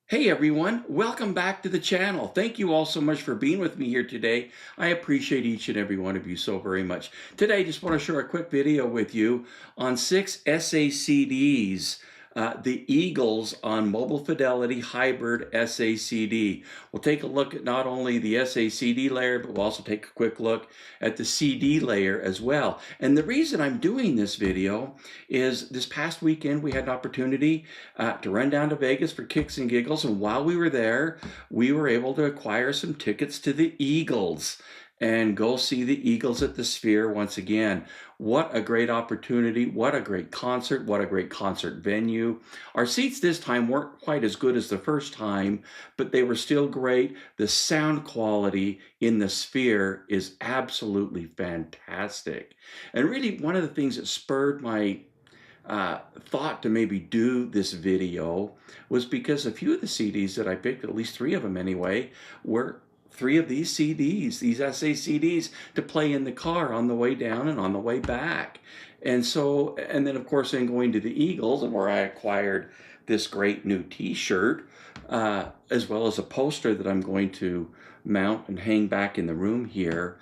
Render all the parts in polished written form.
Hey everyone, welcome back to the channel. Thank you all so much for being with me here today. I appreciate each and every one of you so very much. Today I just want to share a quick video with you on 6 SACDs, the Eagles on Mobile Fidelity Hybrid SACD. We'll take a look at not only the SACD layer, but we'll also take a quick look at the CD layer as well. And the reason I'm doing this video is this past weekend we had an opportunity to run down to Vegas for kicks and giggles. And while we were there, we were able to acquire some tickets to the Eagles and go see the Eagles at the Sphere once again. What a great opportunity. What a great concert. What a great concert venue. Our seats this time weren't quite as good as the first time, but they were still great. The sound quality in the Sphere is absolutely fantastic. And really, one of the things that spurred my thought to maybe do this video was because a few of the CDs that I picked, at least 3 of them anyway, were 3 of these CDs, these SACDs, to play in the car on the way down and on the way back. And so, and then of course, in going to the Eagles, and where I acquired this great new t-shirt, as well as a poster that I'm going to mount and hang back in the room here.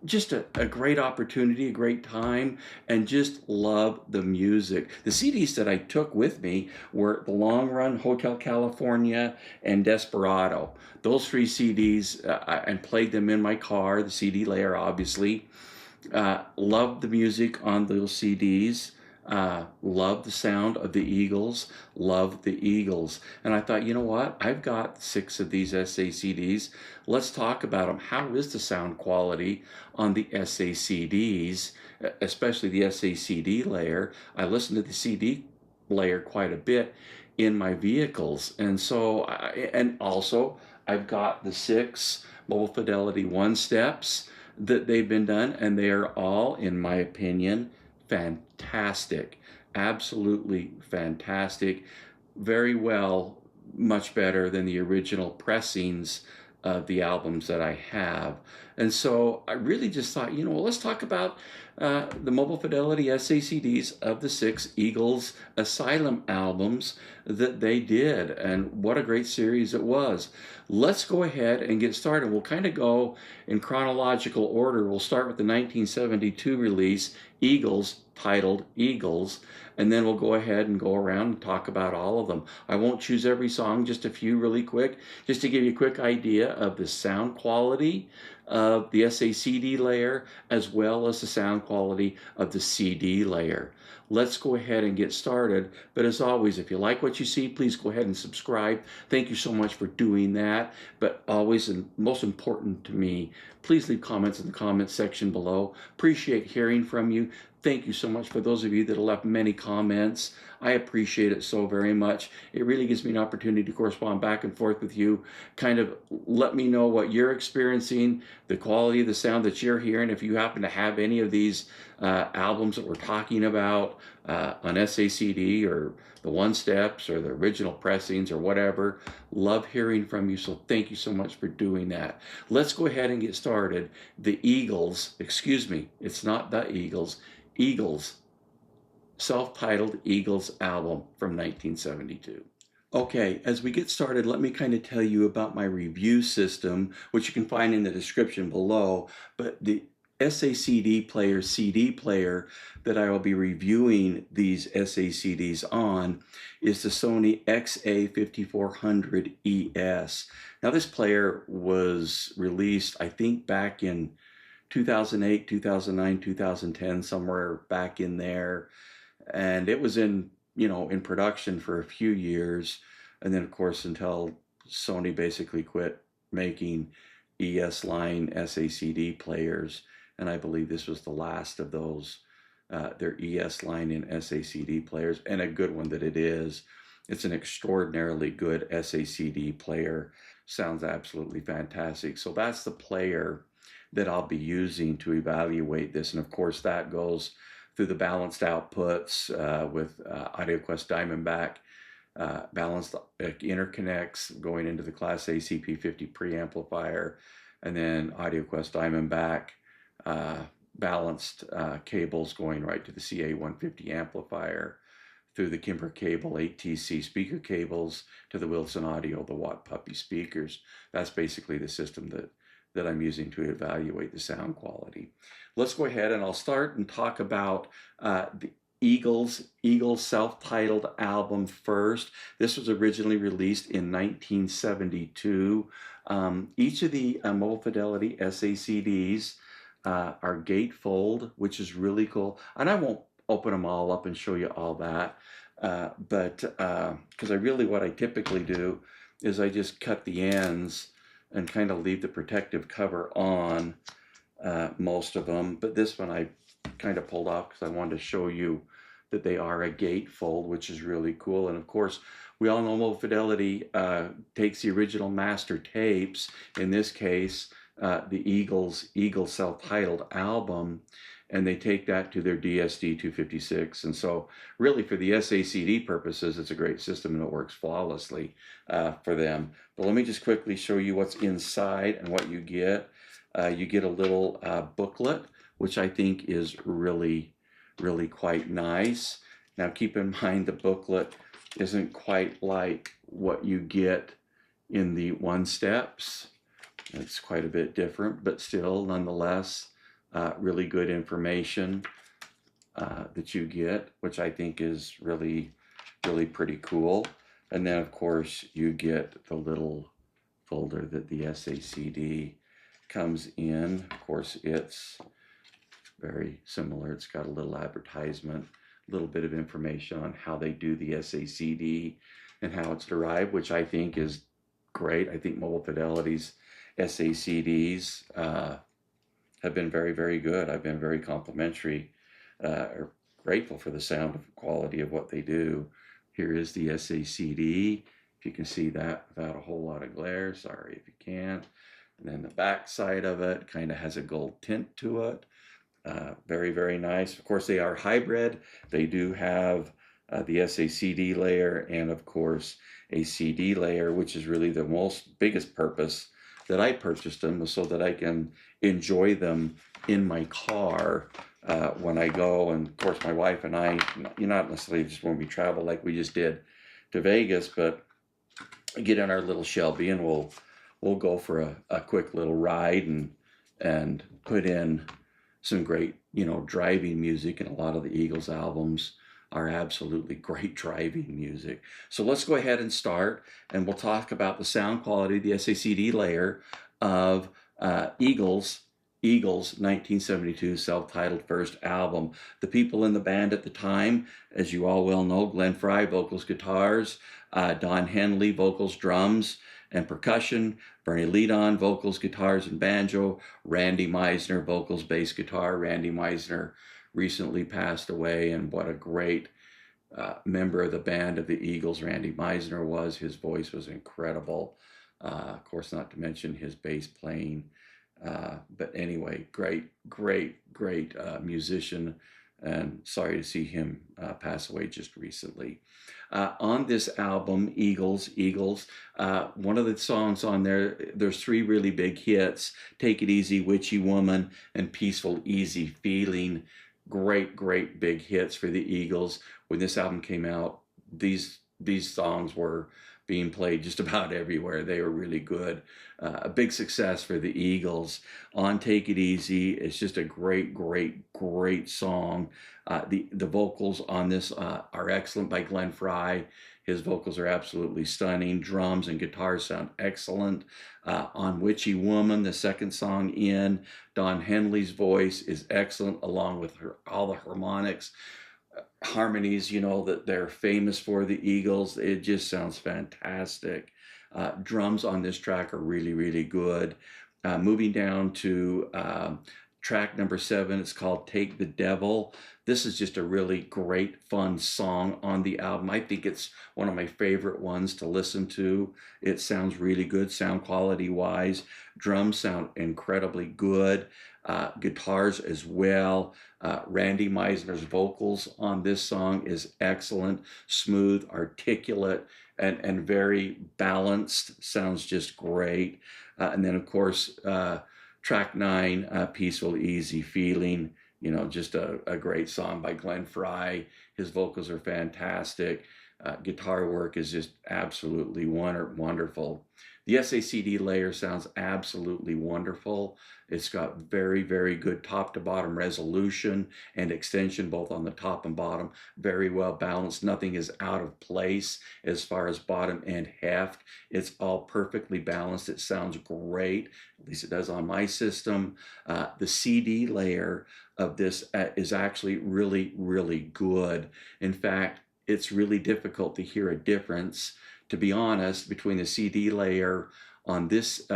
Just a great opportunity, a great time, and just love the music. The CDs that I took with me were The Long Run, Hotel California, and Desparado. Those 3 CDs, and played them in my car, the CD layer obviously. Loved the music on those CDs. Love the sound of the Eagles, love the Eagles. And I thought, you know what? I've got 6 of these SACDs. Let's talk about them. How is the sound quality on the SACDs, especially the SACD layer? I listen to the CD layer quite a bit in my vehicles. And so, and also, I've got the 6 Mobile Fidelity one steps that they've been done, and they are all, in my opinion, fantastic, absolutely fantastic, very well, much better than the original pressings of the albums that I have. And so I really just thought, you know, well, let's talk about the Mobile Fidelity SACDs of the 6 Eagles Asylum albums that they did, and what a great series it was. Let's go ahead and get started. We'll kind of go in chronological order. We'll start with the 1972 release, Eagles, titled Eagles, and then we'll go ahead and go around and talk about all of them. I won't choose every song, just a few really quick, just to give you a quick idea of the sound quality of the SACD layer, as well as the sound quality of the CD layer. Let's go ahead and get started. But as always, if you like what you see, please go ahead and subscribe. Thank you so much for doing that. But always, and most important to me, please leave comments in the comments section below. Appreciate hearing from you. Thank you so much for those of you that have left many comments. I appreciate it so very much. It really gives me an opportunity to correspond back and forth with you, kind of let me know what you're experiencing, the quality of the sound that you're hearing. If you happen to have any of these albums that we're talking about on SACD or the one steps or the original pressings or whatever, love hearing from you. So thank you so much for doing that. Let's go ahead and get started. The Eagles, excuse me, it's not the Eagles, Eagles, self-titled Eagles album from 1972. Okay, as we get started, let me kind of tell you about my review system, which you can find in the description below. But the SACD player, CD player that I will be reviewing these SACDs on is the Sony XA5400ES. Now this player was released, I think, back in 2008, 2009, 2010, somewhere back in there. And it was in, you know, in production for a few years. And then of course, until Sony basically quit making ES line SACD players. And I believe this was the last of those, their ES line in SACD players, and a good one that it is. It's an extraordinarily good SACD player. Sounds absolutely fantastic. So that's the player that I'll be using to evaluate this. And of course, that goes through the balanced outputs with AudioQuest Diamondback, balanced interconnects going into the Class A CP50 preamplifier, and then AudioQuest Diamondback balanced cables going right to the CA150 amplifier through the Kimber cable 8TC speaker cables to the Wilson Audio, the Watt Puppy speakers. That's basically the system that I'm using to evaluate the sound quality. Let's go ahead and I'll start and talk about the Eagles self-titled album first. This was originally released in 1972. Each of the Mobile Fidelity Sacds are gatefold, which is really cool. And I won't open them all up and show you all that, but because what I typically do is I just cut the ends and kind of leave the protective cover on most of them. But this one I kind of pulled off because I wanted to show you that they are a gatefold, which is really cool. And of course, we all know Mobile Fidelity takes the original master tapes, in this case, the Eagles self-titled album, and they take that to their DSD 256. And so really for the Sacd purposes, it's a great system and it works flawlessly for them. But let me just quickly show you what's inside and what you get. You get a little booklet, which I think is really quite nice. Now keep in mind the booklet isn't quite like what you get in the one steps. It's quite a bit different, but still nonetheless really good information that you get, which I think is really pretty cool. And then of course you get the little folder that the Sacd comes in. Of course it's very similar. It's got a little advertisement, a little bit of information on how they do the Sacd and how it's derived, which I think is great. I think Mobile Fidelity's Sacds have been very good. I've been very complimentary or grateful for the sound quality of what they do. Here is the Sacd. If you can see that without a whole lot of glare, sorry if you can't. And then the back side of it kind of has a gold tint to it. Very nice. Of course, they are hybrid. They do have the Sacd layer and of course a CD layer, which is really the biggest purpose that I purchased them, was so that I can enjoy them in my car when I go. And of course my wife and I, not necessarily just when we travel like we just did to Vegas, but get in our little Shelby and we'll go for a quick little ride and put in some great driving music. And a lot of the Eagles albums are absolutely great driving music. So let's go ahead and start, and we'll talk about the sound quality, the Sacd layer of Eagles 1972 self-titled first album. The people in the band at the time, as you all well know, Glenn Frey, vocals, guitars, Don Henley, vocals, drums, and percussion, Bernie Leadon, vocals, guitars, and banjo, Randy Meisner, vocals, bass, guitar. Randy Meisner recently passed away, and what a great member of the band of the Eagles Randy Meisner was. His voice was incredible. Of course, not to mention his bass playing. But anyway, great musician, and sorry to see him pass away just recently. On this album, Eagles, one of the songs on there's three really big hits: Take It Easy, Witchy Woman, and Peaceful Easy Feeling. Great big hits for the Eagles. When this album came out, these songs were being played just about everywhere. They were really good. A big success for the Eagles. On Take It Easy, it's just a great song. The vocals on this are excellent by Glenn Frey. His vocals are absolutely stunning. Drums and guitars sound excellent. On Witchy Woman, the second song in, Don Henley's voice is excellent, along with all the harmonics, harmonies, that they're famous for, the Eagles. It just sounds fantastic. Drums on this track are really good. Moving down to track number 7, it's called Take the Devil. This is just a really great, fun song on the album. I think it's one of my favorite ones to listen to. It sounds really good, sound quality wise. Drums sound incredibly good. Guitars as well. Randy Meisner's vocals on this song is excellent, smooth, articulate, and very balanced. Sounds just great. And then of course, track 9, Peaceful Easy Feeling, just a great song by Glenn Frey. His vocals are fantastic. Guitar work is just absolutely wonderful. The Sacd layer sounds absolutely wonderful. It's got very, very good top to bottom resolution and extension, both on the top and bottom. Very well balanced. Nothing is out of place as far as bottom and heft. It's all perfectly balanced. It sounds great. At least it does on my system. The CD layer of this is actually really, really good. In fact, it's really difficult to hear a difference, to be honest, between the CD layer on this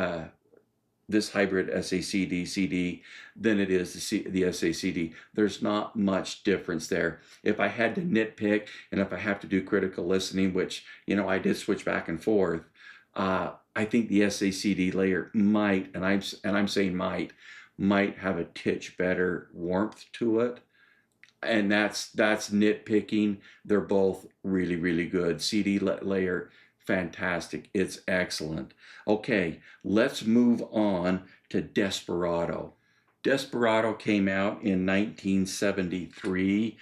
this hybrid Sacd CD than it is the Sacd. There's not much difference there. If I had to nitpick, and if I have to do critical listening, which, you know, I did switch back and forth, I think the Sacd layer might, and I'm saying might have a titch better warmth to it. And that's nitpicking. They're both really, really good. CD layer, fantastic. It's excellent. Okay, let's move on to Desparado. Desparado came out in 1973,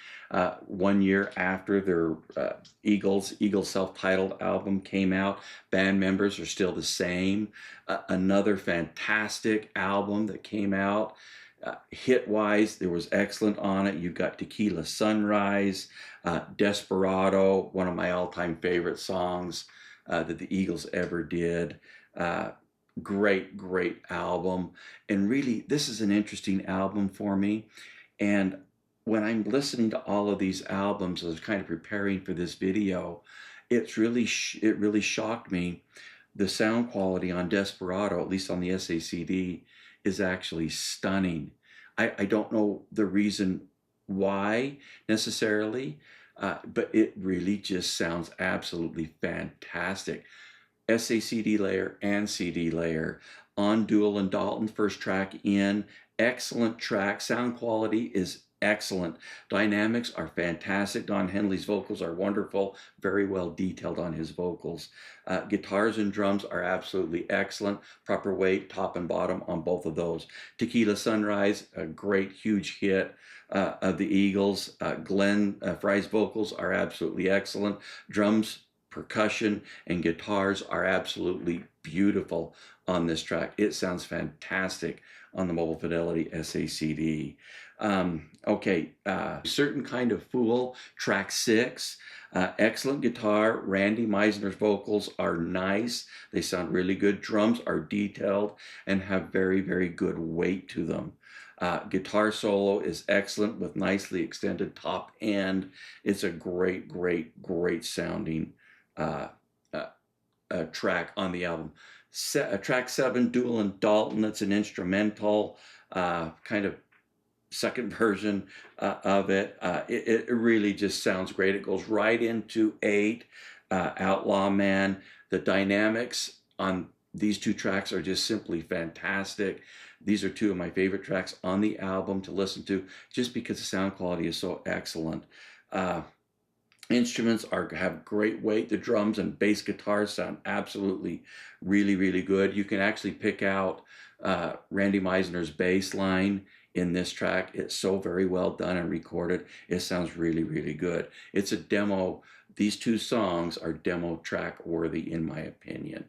1 year after their Eagles self-titled album came out. Band members are still the same. Another fantastic album that came out. Hit-wise, there was excellent on it. You've got Tequila Sunrise, Desparado, one of my all-time favorite songs that the Eagles ever did. Great album. And really, this is an interesting album for me. And when I'm listening to all of these albums, I was kind of preparing for this video, it really shocked me. The sound quality on Desparado, at least on the Sacd, is actually stunning. I don't know the reason why necessarily, but it really just sounds absolutely fantastic. Sacd layer and CD layer on Dual and Dalton, first track in, excellent track. Sound quality is excellent. Dynamics are fantastic. Don Henley's vocals are wonderful, very well detailed on his vocals. Guitars and drums are absolutely excellent. Proper weight, top and bottom on both of those. Tequila Sunrise, a great, huge hit of the Eagles. Glenn Frey's vocals are absolutely excellent. Drums, percussion, and guitars are absolutely beautiful on this track. It sounds fantastic on the Mobile Fidelity Sacd. Certain Kind of Fool, track 6. Excellent guitar. Randy Meisner's vocals are nice. They sound really good. Drums are detailed and have very, very good weight to them. Guitar solo is excellent with nicely extended top end. It's a great sounding track on the album. Track 7, Dual and Dalton, that's an instrumental, kind of second version of it. It really just sounds great. It goes right into 8, Outlaw Man. The dynamics on these two tracks are just simply fantastic. These are two of my favorite tracks on the album to listen to, just because the sound quality is so excellent. Instruments have great weight. The drums and bass guitars sound absolutely really good. You can actually pick out Randy Meisner's bass line in this track. It's so very well done and recorded. It sounds really good. It's a demo. These two songs are demo track worthy in my opinion.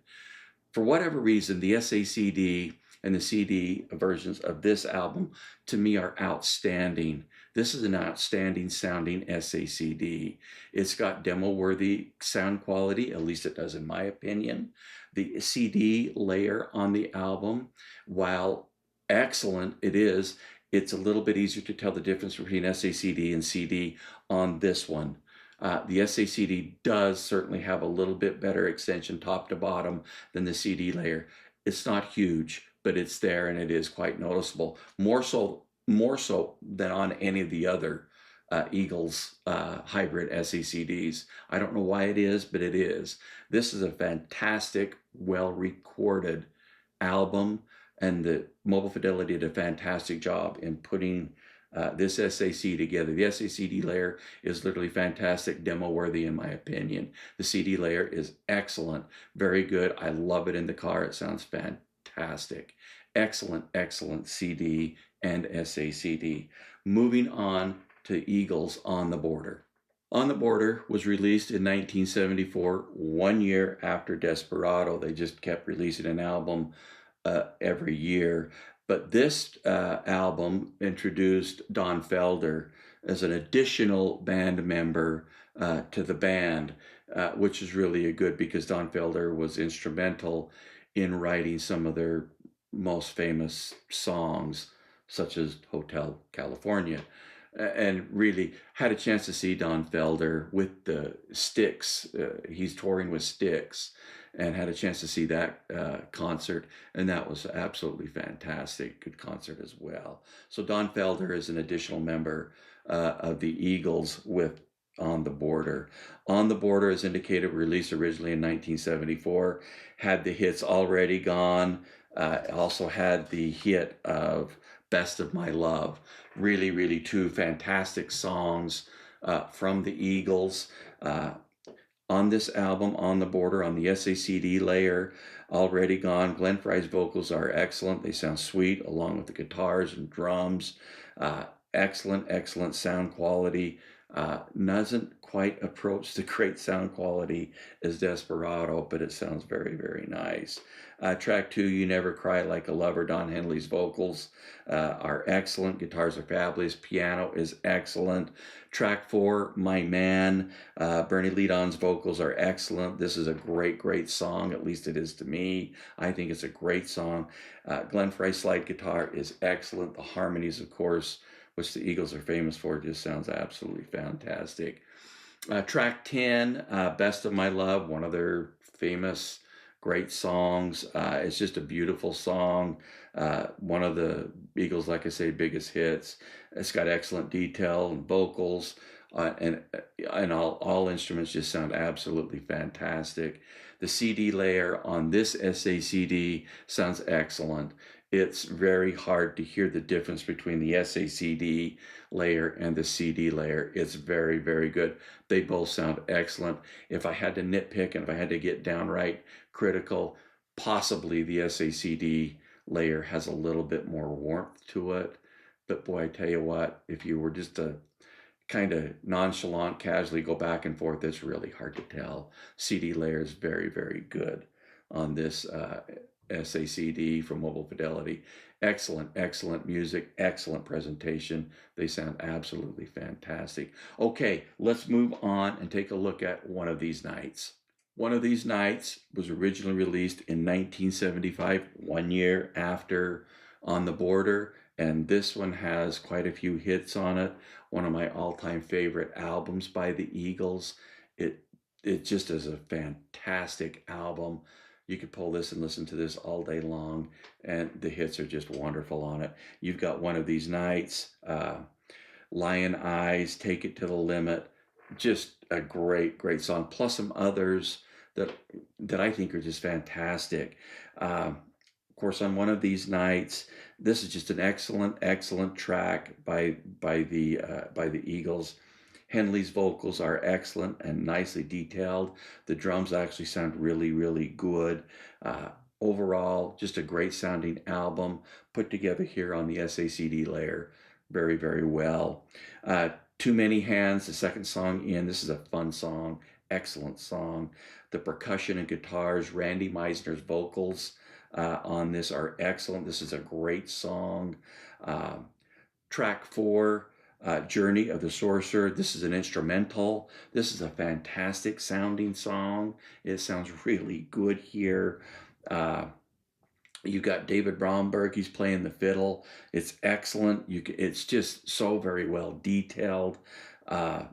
For whatever reason, the Sacd and the CD versions of this album to me are outstanding. This is an outstanding sounding Sacd. It's got demo-worthy sound quality, at least it does in my opinion. The CD layer on the album, while excellent it is, it's a little bit easier to tell the difference between Sacd and CD on this one. The Sacd does certainly have a little bit better extension top to bottom than the CD layer. It's not huge, but it's there and it is quite noticeable. More so than on any of the other Eagles hybrid Sacds. I don't know why it is, but it is. This is a fantastic, well-recorded album, and the Mobile Fidelity did a fantastic job in putting this SAC together. The Sacd layer is literally fantastic, demo worthy in my opinion. The CD layer is excellent, very good. I love it in the car. It sounds fantastic. Excellent CD and Sacd. Moving on to Eagles on the Border. On the Border was released in 1974, 1 year after Desparado. They just kept releasing an album every year. But this album introduced Don Felder as an additional band member to the band, which is really a good because Don Felder was instrumental in writing some of their most famous songs, such as Hotel California. And really had a chance to see Don Felder with the Styx. He's touring with Styx, and had a chance to see that concert, and that was absolutely fantastic. Good concert as well. So Don Felder is an additional member of the Eagles with On the Border. On the Border, as indicated, released originally in 1974, had the hits Already Gone, also had the hit of Best of My Love. Really, really two fantastic songs from the Eagles. On this album, On the Border, on the Sacd layer, Already Gone, Glenn Frey's vocals are excellent. They sound sweet along with the guitars and drums. Excellent, excellent sound quality. Doesn't quite approach the great sound quality as Desparado, but it sounds very, very nice. Track 2, You Never Cry Like a Lover, Don Henley's vocals are excellent. Guitars are fabulous. Piano is excellent. Track 4, My Man, Bernie Leadon's vocals are excellent. This is a great, great song. At least it is to me. I think it's a great song. Glenn Frey's slide guitar is excellent. The harmonies, of course, which the Eagles are famous for, just sounds absolutely fantastic. Track 10, Best of My Love, one of their famous great songs. It's just a beautiful song. One of the Eagles, like I say, biggest hits. It's got excellent detail and vocals, and all instruments just sound absolutely fantastic. The CD layer on this SACD sounds excellent. It's very hard to hear the difference between the SACD layer and the CD layer. It's very, very good. They both sound excellent. If I had to nitpick and if I had to get downright critical, possibly the SACD layer has a little bit more warmth to it. But boy, I tell you what, if you were just to kind of nonchalant, casually go back and forth, it's really hard to tell. CD layer is very, very good on this Sacd from Mobile Fidelity. Excellent, excellent music, excellent presentation. They sound absolutely fantastic. Okay, let's move on and take a look at One of These Nights. One of These Nights was originally released in 1975, 1 year after On the Border, and this one has quite a few hits on it. One of my all-time favorite albums by the Eagles. It just is a fantastic album. You could pull this and listen to this all day long, and the hits are just wonderful on it. You've got One of These Nights, Lion Eyes, Take It to the Limit. Just a great, great song. Plus some others that I think are just fantastic. Of course, on One of These Nights, this is just an excellent, excellent track by the Eagles. Henley's vocals are excellent and nicely detailed. The drums actually sound really, really good. Overall, just a great sounding album put together here on the Sacd layer very, very well. Too Many Hands, the second song in. This is a fun song, excellent song. The percussion and guitars, Randy Meisner's vocals on this are excellent. This is a great song. Track 4, Journey of the Sorcerer. This is an instrumental. This is a fantastic sounding song. It sounds really good here. You've got David Bromberg. He's playing the fiddle. It's excellent. It's just so very well detailed.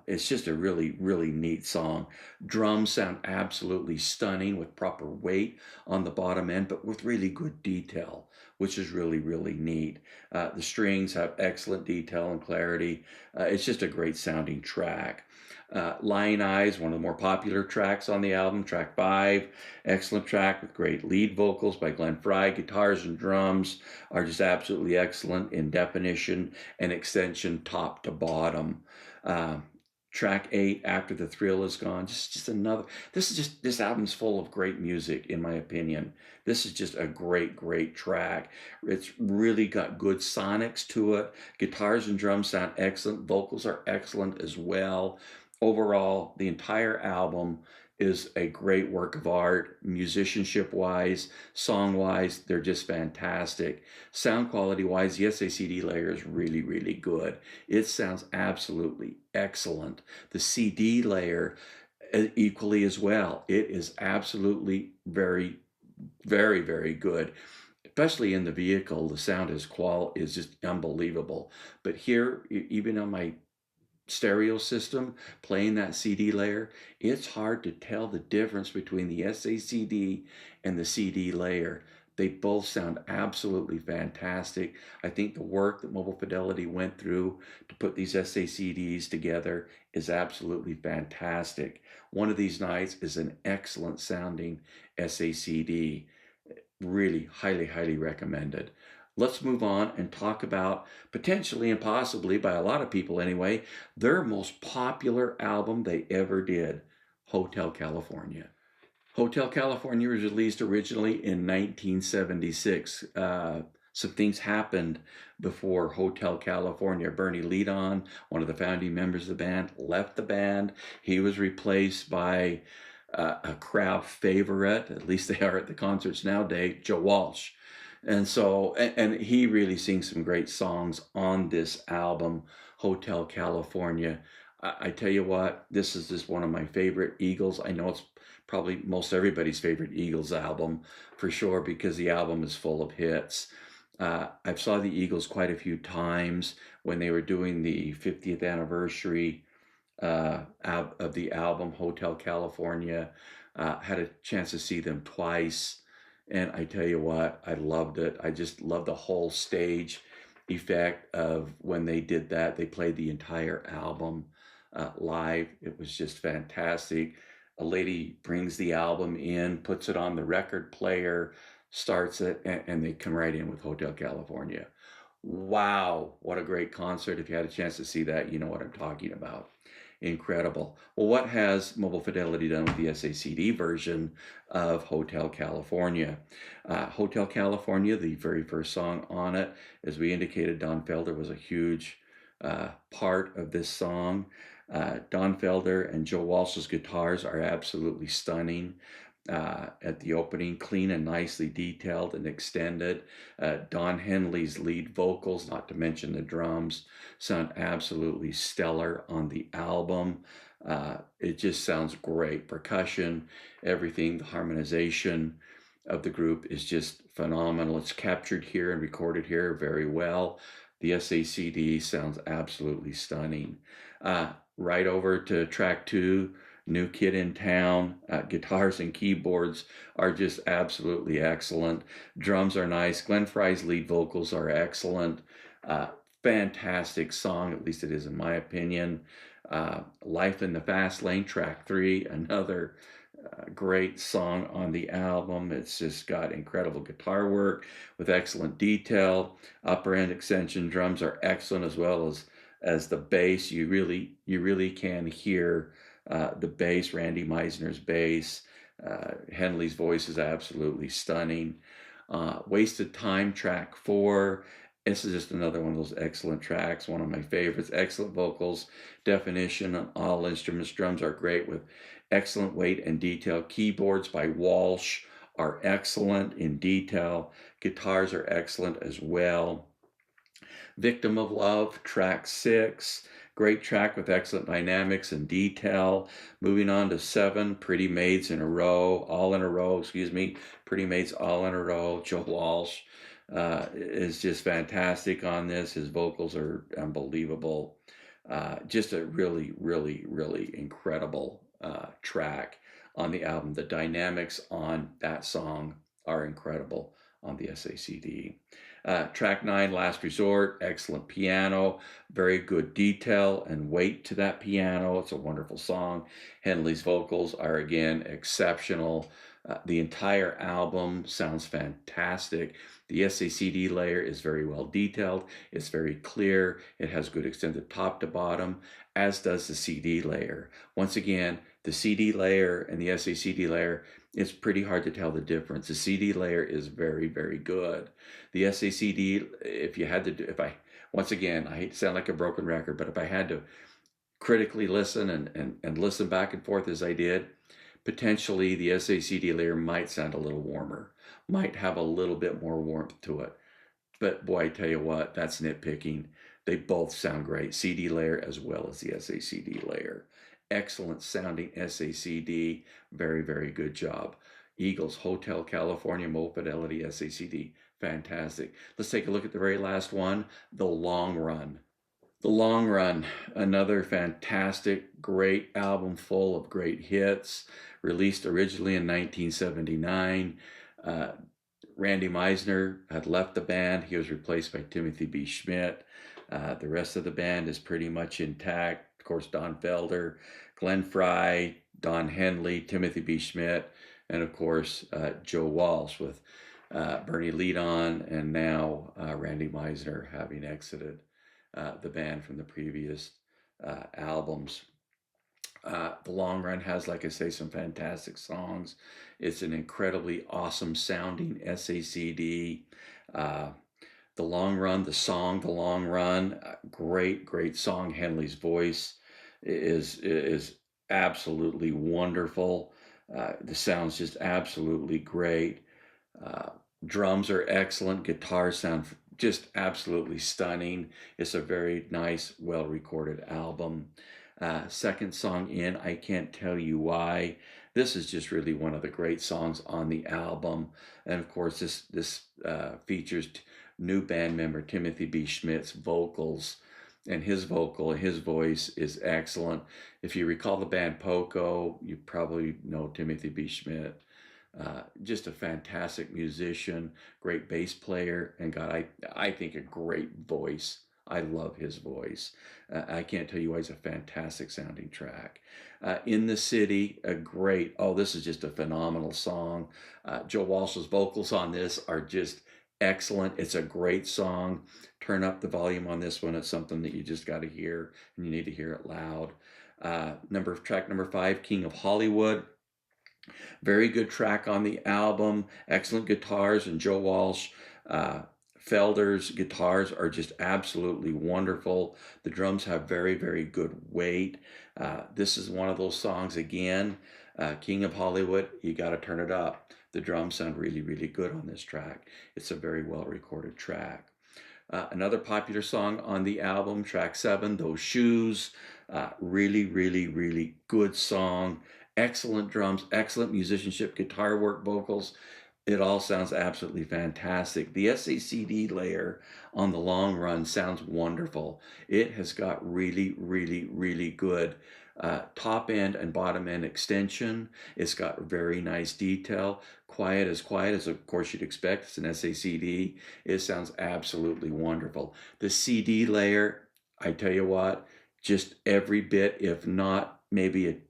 It's just a really, really neat song. Drums sound absolutely stunning with proper weight on the bottom end, but with really good detail, which is really, really neat. The strings have excellent detail and clarity. It's just a great sounding track. Lion Eyes, one of the more popular tracks on the album, track 5, excellent track with great lead vocals by Glenn Frey. Guitars and drums are just absolutely excellent in definition and extension top to bottom. Track 8, After the Thrill Is Gone, just another. This album's full of great music, in my opinion. This is just a great, great track. It's really got good sonics to it. Guitars and drums sound excellent. Vocals are excellent as well. overall, the entire album is a great work of art, musicianship wise, song wise. They're just fantastic. Sound quality wise, the SACD layer is really, really good. It sounds absolutely excellent. The CD layer, equally as well. It is absolutely very good, especially in the vehicle. The sound is just unbelievable. But here, even on my stereo system playing that CD layer, it's hard to tell the difference between the SACD and the CD layer. They both sound absolutely fantastic. I think the work that Mobile Fidelity went through to put these SACDs together is absolutely fantastic. One of these nights is an excellent sounding SACD. Really highly recommended. Let's move on and talk about, potentially and possibly by a lot of people anyway, their most popular album they ever did, Hotel California. Hotel California was released originally in 1976. Some things happened before Hotel California. Bernie Leadon, one of the founding members of the band, left the band. He was replaced by a crowd favorite, at least they are at the concerts nowadays, Joe Walsh. And so, and he really sings some great songs on this album, Hotel California. I tell you what, this is just one of my favorite Eagles. I know it's probably most everybody's favorite Eagles album for sure, because the album is full of hits. I've saw the Eagles quite a few times when they were doing the 50th anniversary of the album Hotel California. Had a chance to see them twice, and I tell you what, I loved it. I just loved the whole stage effect of when they did that. They played the entire album live. It was just fantastic. A lady brings the album in, puts it on the record player, starts it, and they come right in with Hotel California. Wow, what a great concert. If you had a chance to see that, you know what I'm talking about. Incredible. Well, what has Mobile Fidelity done with the SACD version of Hotel California? Hotel California, the very first song on it, as we indicated, Don Felder was a huge part of this song. Don Felder and Joe Walsh's guitars are absolutely stunning. At the opening, clean and nicely detailed and extended. Don Henley's lead vocals, not to mention the drums, sound absolutely stellar on the album. It just sounds great. Percussion, everything, the harmonization of the group is just phenomenal. It's captured here and recorded here very well. The SACD sounds absolutely stunning. Right over to track 2, New Kid in Town. Guitars and keyboards are just absolutely excellent. Drums are nice. Glenn Frey's lead vocals are excellent. Fantastic song, at least it is in my opinion. Life in the Fast Lane, track 3, another great song on the album. It's just got incredible guitar work with excellent detail. Upper end extension drums are excellent, as well as the bass. You really can hear the bass, Randy Meisner's bass. Henley's voice is absolutely stunning. Wasted Time, track 4. This is just another one of those excellent tracks, one of my favorites. Excellent vocals, definition on all instruments. Drums are great with excellent weight and detail. Keyboards by Walsh are excellent in detail. Guitars are excellent as well. Victim of Love, track 6. Great track with excellent dynamics and detail. Moving on to 7, Pretty Maids in a Row, all in a row, excuse me. Pretty Maids all in a row. Joe Walsh is just fantastic on this. His vocals are unbelievable. Just a really incredible track on the album. The dynamics on that song are incredible on the SACD. Track 9, Last Resort, excellent piano, very good detail and weight to that piano. It's a wonderful song. Henley's vocals are again exceptional. The entire album sounds fantastic. The SACD layer is very well detailed. It's very clear. It has good extended top to bottom, as does the CD layer. Once again, the CD layer and the SACD layer, it's pretty hard to tell the difference. The CD layer is very good. The SACD, if you had to do, once again, I hate to sound like a broken record, but if I had to critically listen and listen back and forth as I did, potentially the SACD layer might sound a little warmer, might have a little bit more warmth to it. But boy, I tell you what, that's nitpicking. They both sound great, CD layer as well as the SACD layer. Excellent sounding SACD, very, very good job. Eagles, Hotel California, Mo Fidelity, SACD, fantastic. Let's take a look at the very last one, The Long Run. The Long Run, another fantastic, great album full of great hits, released originally in 1979. Randy Meisner had left the band. He was replaced by Timothy B. Schmidt. The rest of the band is pretty much intact. Of course, Don Felder, Glenn Frey, Don Henley, Timothy B. Schmidt, and of course, Joe Walsh with Bernie Leadon, and now Randy Meisner having exited the band from the previous albums. The Long Run has, like I say, some fantastic songs. It's an incredibly awesome sounding SACD. The Long Run, the song The Long Run, great, great song. Henley's voice is absolutely wonderful. The sound's just absolutely great. Drums are excellent. Guitars sound just absolutely stunning. It's a very nice, well-recorded album. Second song in, I Can't Tell You Why. This is just really one of the great songs on the album. And of course, this features new band member Timothy B. Schmidt's vocals. And his voice is excellent. If you recall the band Poco, you probably know Timothy B. Schmidt. Just a fantastic musician, great bass player, and God, I think a great voice. I love his voice. I Can't Tell You Why is a fantastic sounding track. In the City, this is just a phenomenal song. Joe Walsh's vocals on this are just excellent. It's a great song. Turn up the volume on this one. It's something that you just got to hear, and you need to hear it loud. Track number 5, King of Hollywood. Very good track on the album. Excellent guitars, and Joe Walsh. Felder's guitars are just absolutely wonderful. The drums have very, very good weight. This is one of those songs, again, King of Hollywood, you got to turn it up. The drums sound really, really good on this track. It's a very well-recorded track. Another popular song on the album, track 7, Those Shoes. Really, really, really good song. Excellent drums, excellent musicianship, guitar work, vocals. It all sounds absolutely fantastic. The SACD layer on The Long Run sounds wonderful. It has got really, really, really good top end and bottom end extension. It's got very nice detail. Quiet as of course you'd expect. It's an SACD. It sounds absolutely wonderful. The CD layer, I tell you what, just every bit, if not maybe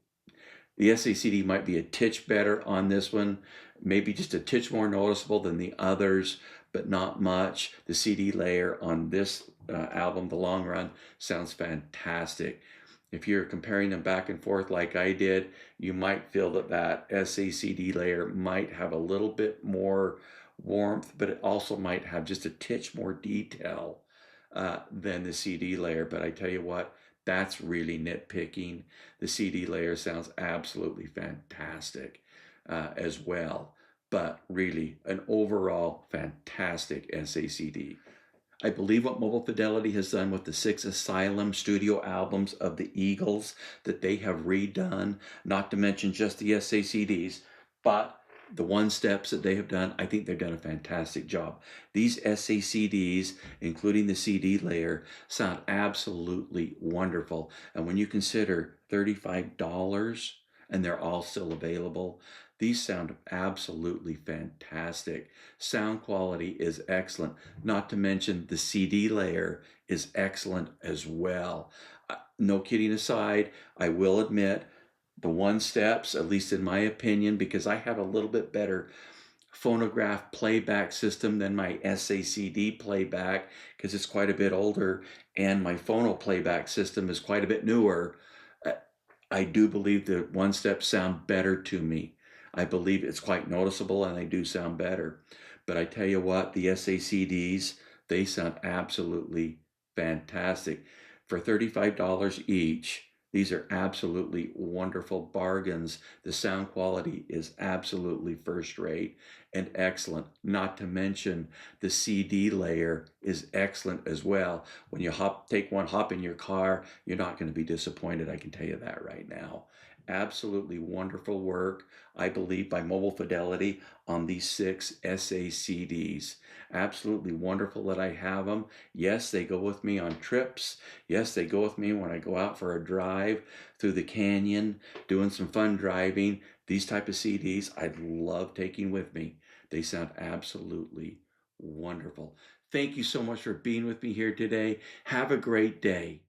the SACD might be a titch better on this one, maybe just a titch more noticeable than the others, but not much. The CD layer on this album, The Long Run, sounds fantastic. If you're comparing them back and forth like I did, you might feel that SACD layer might have a little bit more warmth, but it also might have just a titch more detail than the CD layer. But I tell you what, that's really nitpicking. The CD layer sounds absolutely fantastic as well, but really an overall fantastic SACD. I believe what Mobile Fidelity has done with the 6 Asylum studio albums of the Eagles, that they have redone, not to mention just the SACDs, but the one steps that they have done, I think they've done a fantastic job. These SACDs, including the CD layer, sound absolutely wonderful. And when you consider $35 and they're all still available, these sound absolutely fantastic. Sound quality is excellent. Not to mention the CD layer is excellent as well. No kidding aside, I will admit the one steps, at least in my opinion, because I have a little bit better phonograph playback system than my SACD playback because it's quite a bit older, and my phono playback system is quite a bit newer. I do believe the one steps sound better to me. I believe it's quite noticeable and they do sound better. But I tell you what, the SACDs, they sound absolutely fantastic. For $35 each, These are absolutely wonderful bargains. The sound quality is absolutely first rate and excellent. Not to mention the CD layer is excellent as well. When you take one hop in your car, you're not going to be disappointed. I can tell you that right now. Absolutely wonderful work, I believe, by Mobile Fidelity on these 6 SACDs. Absolutely wonderful that I have them. Yes, they go with me on trips. Yes, they go with me when I go out for a drive through the canyon, doing some fun driving. These type of CDs I'd love taking with me. They sound absolutely wonderful. Thank you so much for being with me here today. Have a great day.